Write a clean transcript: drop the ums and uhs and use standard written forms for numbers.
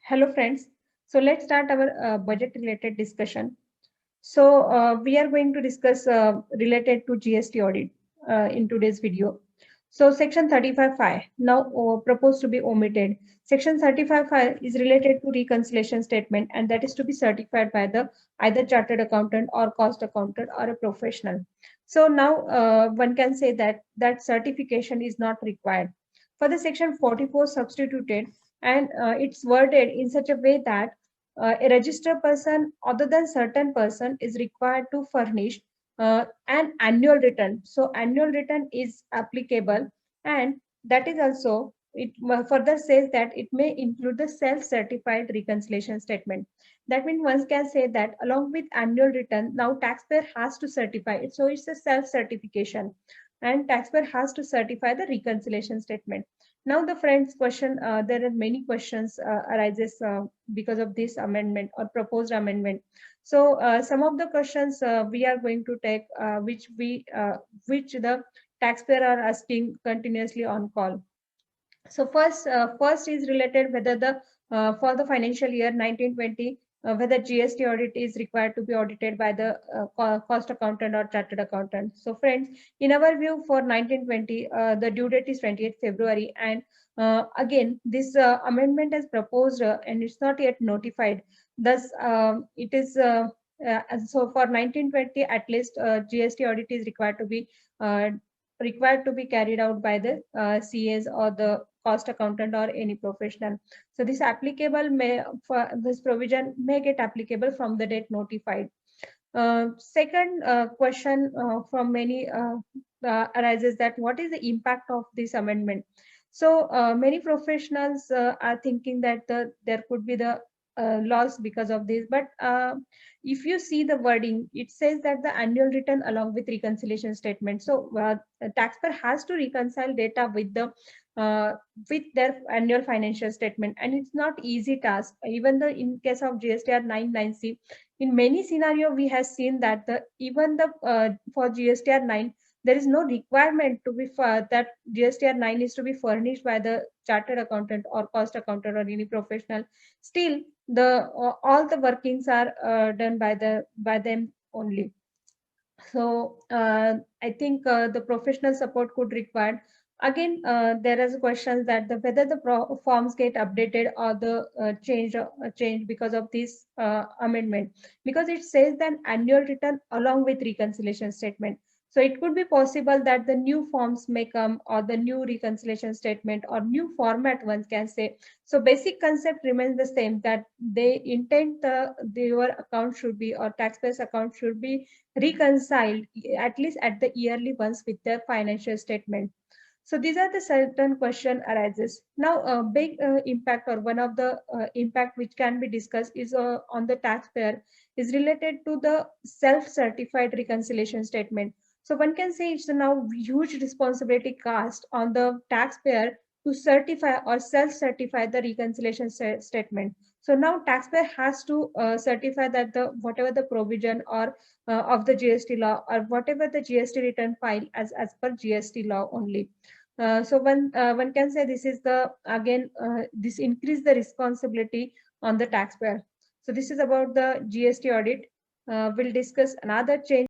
Hello friends. So let's start our budget related discussion. So we are going to discuss related to GST audit in today's video. So section 35.5 now proposed to be omitted. Section 35.5 is related to reconciliation statement and that is to be certified by the either chartered accountant or cost accountant or a professional. So now one can say that that certification is not required. For the section 44 substituted and it's worded in such a way that a registered person other than certain person is required to furnish an annual return. So annual return is applicable and that is also it further says that it may include the self-certified reconciliation statement. That means one can say that along with annual return, now taxpayer has to certify it. So it's a self-certification and taxpayer has to certify the reconciliation statement. Now the friends question, there are many questions arises because of this amendment or proposed amendment. So some of the questions we are going to take which the taxpayer are asking continuously on call. So first is related whether the for the financial year 1920 whether GST audit is required to be audited by the cost accountant or chartered accountant. So friends, in our view for 1920 the due date is 28th February and again this amendment is proposed and it's not yet notified. Thus it is and so for 1920 at least GST audit is required to be carried out by the CAs or the cost accountant or any professional. So this applicable may for this provision may get applicable from the date notified. Second question from many arises that what is the impact of this amendment? So many professionals are thinking that there could be the loss because of this, but if you see the wording, it says that the annual return along with reconciliation statement. So the taxpayer has to reconcile data uh, with their annual financial statement, and it's not easy task. Even though in case of GSTR 99C, in many scenario we have seen that the even the for GSTR 9 there is no requirement to be that GSTR 9 is to be furnished by the chartered accountant or cost accountant or any professional. Still, the all the workings are done by them only. So I think the professional support could require. Again, there is questions that whether the forms get updated or the change because of this amendment, because it says that annual return along with reconciliation statement. So it could be possible that the new forms may come or the new reconciliation statement or new format one can say. So basic concept remains the same, that they intend your account should be or taxpayers account should be reconciled at least at the yearly ones with their financial statement. So these are the certain question arises. Now a big impact or one of the impact which can be discussed is on the taxpayer is related to the self-certified reconciliation statement. So one can say it's now huge responsibility cast on the taxpayer to certify or self-certify the reconciliation statement. So now taxpayer has to certify that the whatever the provision or of the GST law or whatever the GST return file as per GST law only. So one can say this is the again this increase the responsibility on the taxpayer. So this is about the GST audit. We'll discuss another change.